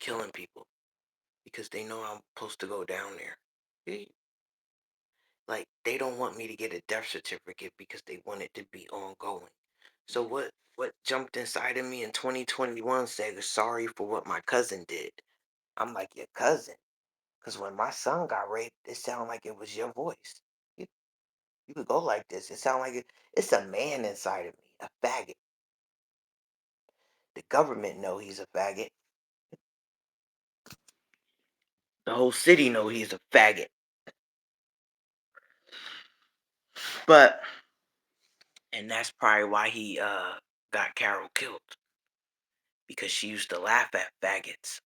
killing people because they know I'm supposed to go down there. Eh, Like they don't want me to get a death certificate because they want it to be ongoing. So what jumped inside of me in 2021 said sorry for what my cousin did. I'm like, your cousin? Because when my son got raped, it sounded like it was your voice. You, you could go like this. It sounded like it's a man inside of me, a faggot. The government know he's a faggot. The whole city know he's a faggot. But and that's probably why he got Carol killed. Because she used to laugh at faggots.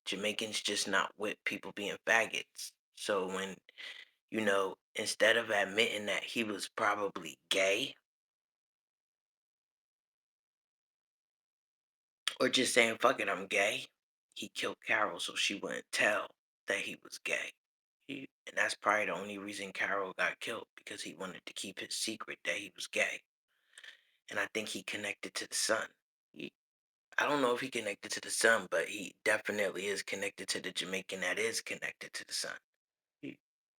Jamaicans just not with people being faggots. So when, instead of admitting that he was probably gay or just saying, fuck it, I'm gay, he killed Carol so she wouldn't tell that he was gay. And that's probably the only reason Carol got killed because he wanted to keep his secret that he was gay. And I think he connected to the son. I don't know if he connected to the son, but he definitely is connected to the Jamaican that is connected to the son.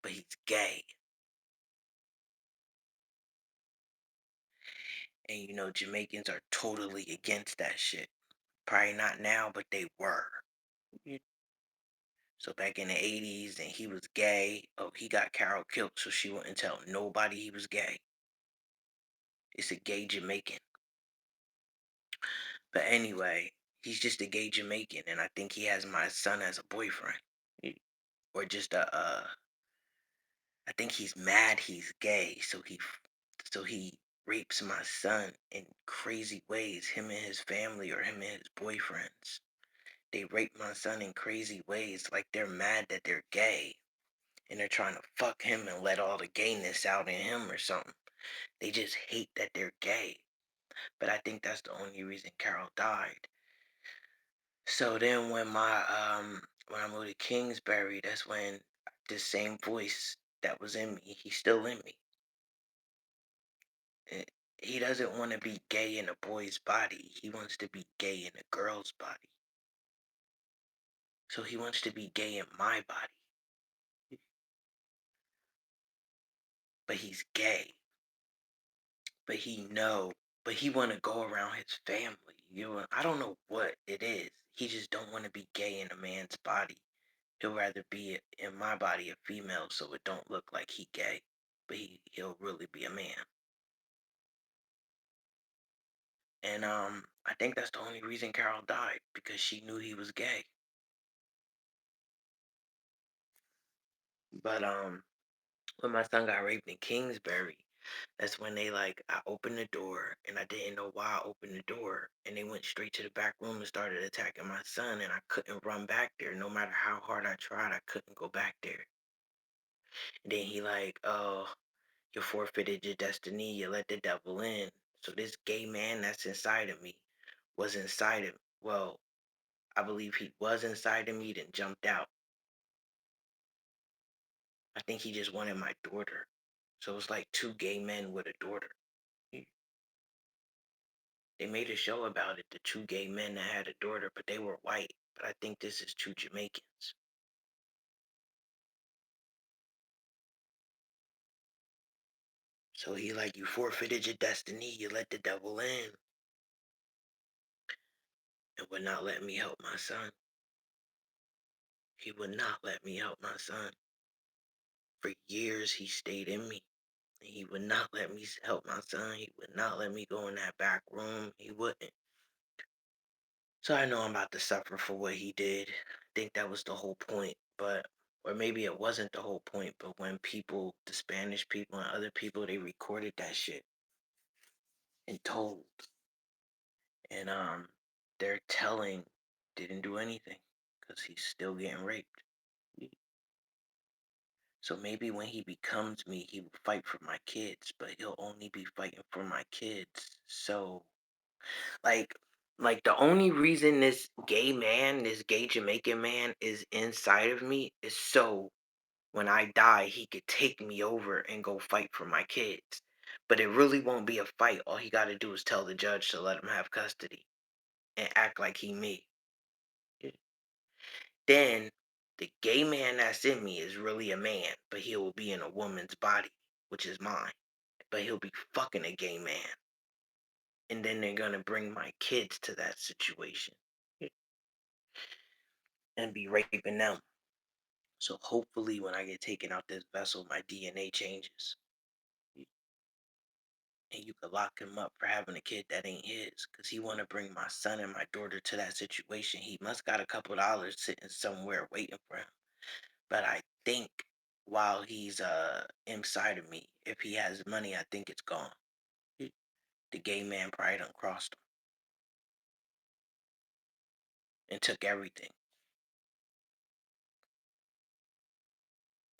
But he's gay. And Jamaicans are totally against that shit. Probably not now, but they were. Yeah. So back in the 80s, and he was gay. Oh, he got Carol killed, so she wouldn't tell nobody he was gay. It's a gay Jamaican. But anyway, he's just a gay Jamaican, and I think he has my son as a boyfriend. Or just I think he's mad he's gay, so he rapes my son in crazy ways, him and his family or him and his boyfriends. They rape my son in crazy ways, like they're mad that they're gay and they're trying to fuck him and let all the gayness out in him or something. They just hate that they're gay. But I think that's the only reason Carol died. So then when I moved to Kingsbury, that's when this same voice that was in me, he's still in me. He doesn't want to be gay in a boy's body. He wants to be gay in a girl's body. So he wants to be gay in my body. But he's gay. But he want to go around his family. I don't know what it is. He just don't want to be gay in a man's body. He'll rather be in my body a female so it don't look like he gay. But he'll really be a man. And I think that's the only reason Carol died, because she knew he was gay. But when my son got raped in Kingsbury, that's when I opened the door and I didn't know why I opened the door, and they went straight to the back room and started attacking my son, and I couldn't run back there. No matter how hard I tried, I couldn't go back there. And then he oh, you forfeited your destiny, you let the devil in. So this gay man that's inside of me was inside of, well, I believe he was inside of me, then jumped out. I think he just wanted my daughter. So it's like two gay men with a daughter. They made a show about it, the two gay men that had a daughter, but they were white. But I think this is two Jamaicans. So he you forfeited your destiny, you let the devil in, and would not let me help my son. He would not let me help my son. For years he stayed in me. He would not let me help my son. He would not let me go in that back room. He wouldn't. So I know I'm about to suffer for what he did. I think that was the whole point, or maybe it wasn't the whole point, but when people, the Spanish people and other people, they recorded that shit and told, and they're telling, didn't do anything because he's still getting raped. So maybe when he becomes me, he will fight for my kids, but he'll only be fighting for my kids. So Like, the only reason this gay man, this gay Jamaican man is inside of me is so when I die, he could take me over and go fight for my kids. But it really won't be a fight. All he got to do is tell the judge to let him have custody. and act like he me. Yeah. Then the gay man that's in me is really a man, but he will be in a woman's body, which is mine. But he'll be fucking a gay man. And then they're gonna bring my kids to that situation, yeah, and be raping them. So hopefully when I get taken out this vessel, my DNA changes. And you could lock him up for having a kid that ain't his, because he want to bring my son and my daughter to that situation. He must got a couple dollars sitting somewhere waiting for him. But I think while he's inside of me, if he has money, I think it's gone. The gay man probably done crossed him and took everything.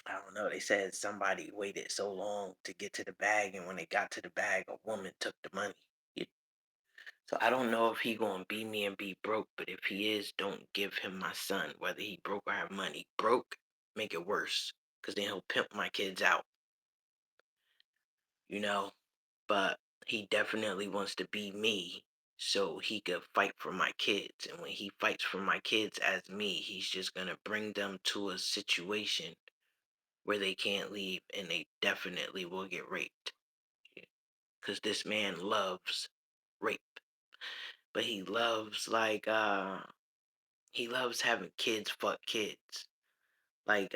I don't know. They said somebody waited so long to get to the bag, and when they got to the bag, a woman took the money. Yeah. So I don't know if he gonna be me and be broke, but if he is, don't give him my son, whether he broke or have money. Broke, make it worse, cause then he'll pimp my kids out, you know. But he definitely wants to be me, so he could fight for my kids. And when he fights for my kids as me, he's just gonna bring them to a situation where they can't leave, and they definitely will get raped. Cause this man loves rape, but he loves having kids fuck kids. Like,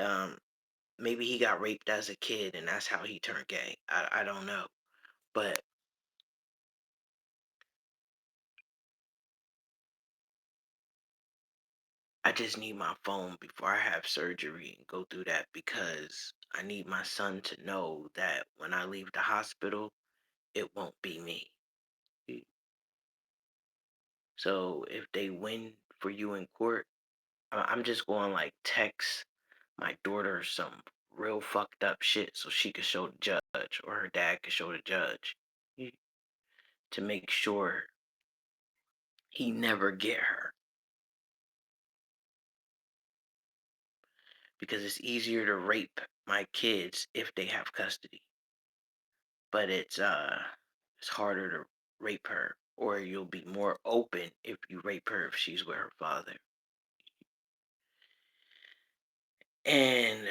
maybe he got raped as a kid and that's how he turned gay. I don't know. But I just need my phone before I have surgery and go through that, because I need my son to know that when I leave the hospital, it won't be me. So if they win for you in court, I'm just going like text my daughter some real fucked up shit so she could show the judge, or her dad could show the judge, y- to make sure he never get her, because it's easier to rape my kids if they have custody, but it's harder to rape her, or you'll be more open if you rape her if she's with her father. And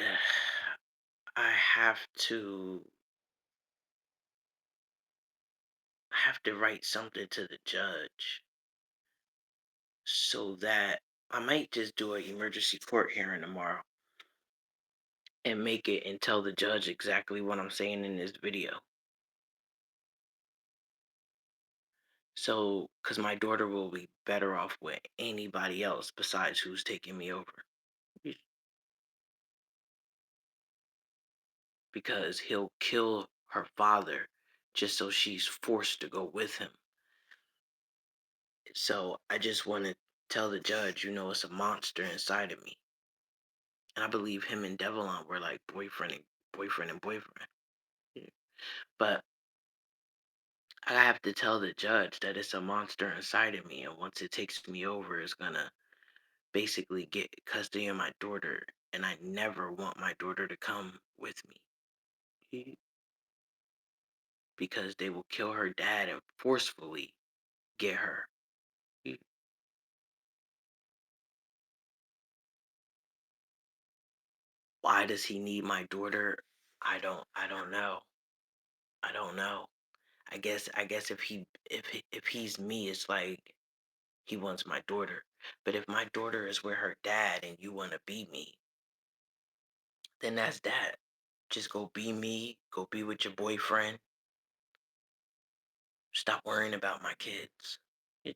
I have to write something to the judge so that I might just do an emergency court hearing tomorrow and make it and tell the judge exactly what I'm saying in this video. So, because my daughter will be better off with anybody else besides who's taking me over. Because he'll kill her father just so she's forced to go with him. So I just want to tell the judge, it's a monster inside of me. And I believe him and Devlin were like boyfriend and boyfriend. Yeah. But I have to tell the judge that it's a monster inside of me, and once it takes me over, it's gonna basically get custody of my daughter, and I never want my daughter to come with me. Because they will kill her dad and forcefully get her. Why does he need my daughter? I don't know. I don't know. I guess if he's me, it's like he wants my daughter. But if my daughter is with her dad and you want to be me, then that's that. Just go be me, go be with your boyfriend. Stop worrying about my kids. It-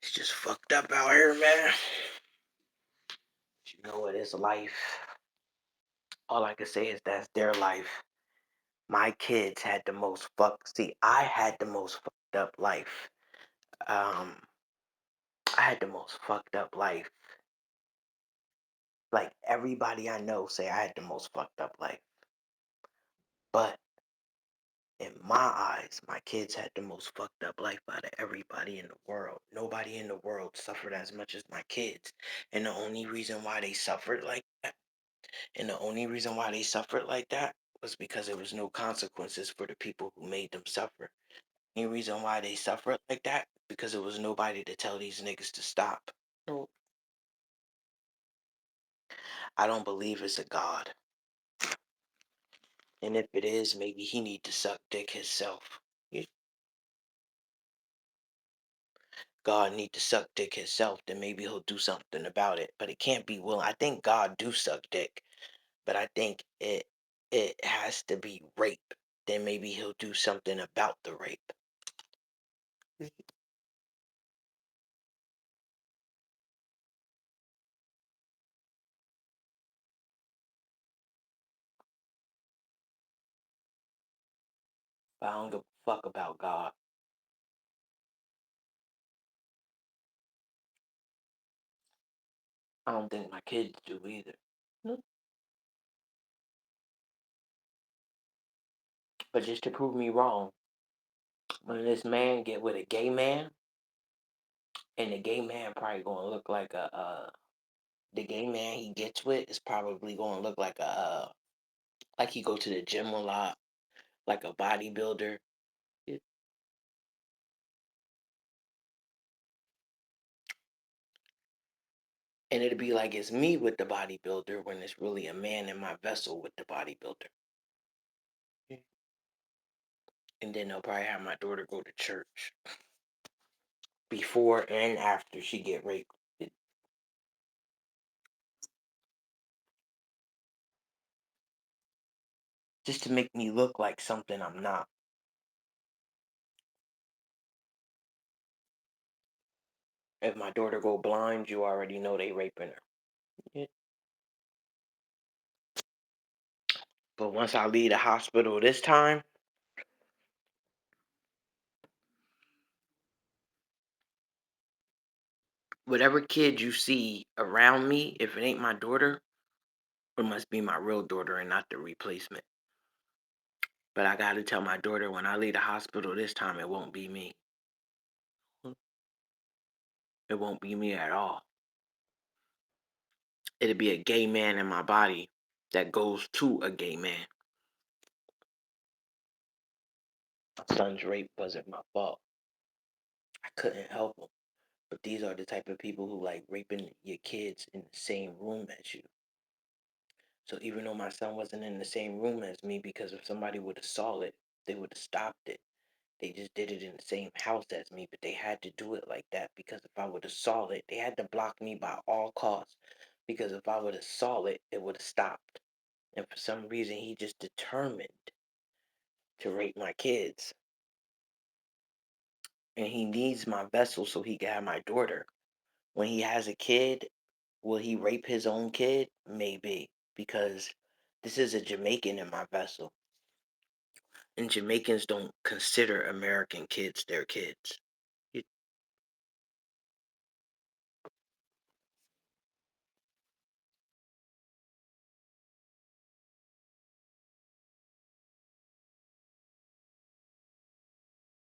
It's just fucked up out here, man. You know what? It's life. All I can say is that's their life. My kids had the most see, I had the most fucked up life. Um, I had the most fucked up life. Like everybody I know say I had the most fucked up life. But in my eyes, my kids had the most fucked up life out of everybody in the world. Nobody in the world suffered as much as my kids. And the only reason why they suffered like that And the only reason why they suffered like that was because there was no consequences for the people who made them suffer. The reason why they suffered like that because there was nobody to tell these niggas to stop. No, I don't believe it's a God. And if it is, maybe he need to suck dick himself. God need to suck dick himself, then maybe he'll do something about it. But it can't be will. I think God do suck dick, but I think it has to be rape. Then maybe he'll do something about the rape. But I don't give a fuck about God. I don't think my kids do either. No. But just to prove me wrong, when this man get with a gay man, and the gay man probably gonna look like the gay man he gets with is probably gonna look like he go to the gym a lot, like a bodybuilder. It- And it'd be like it's me with the bodybuilder when it's really a man in my vessel with the bodybuilder. And then they'll probably have my daughter go to church before and after she get raped. Just to make me look like something I'm not. If my daughter go blind, you already know they raping her. Yeah. But once I leave the hospital this time, whatever kid you see around me, if it ain't my daughter, it must be my real daughter and not the replacement. But I gotta tell my daughter when I leave the hospital this time, it won't be me. It won't be me at all. It'll be a gay man in my body that goes to a gay man. My son's rape wasn't my fault. I couldn't help him. But these are the type of people who like raping your kids in the same room as you. So even though my son wasn't in the same room as me, because if somebody would have saw it, they would have stopped it. They just did it in the same house as me, but they had to do it like that because if I would have saw it, they had to block me by all costs. Because if I would have saw it, it would have stopped. And for some reason, he just determined to rape my kids. And he needs my vessel so he can have my daughter. When he has a kid, will he rape his own kid? Maybe. Because this is a Jamaican in my vessel. And Jamaicans don't consider American kids their kids.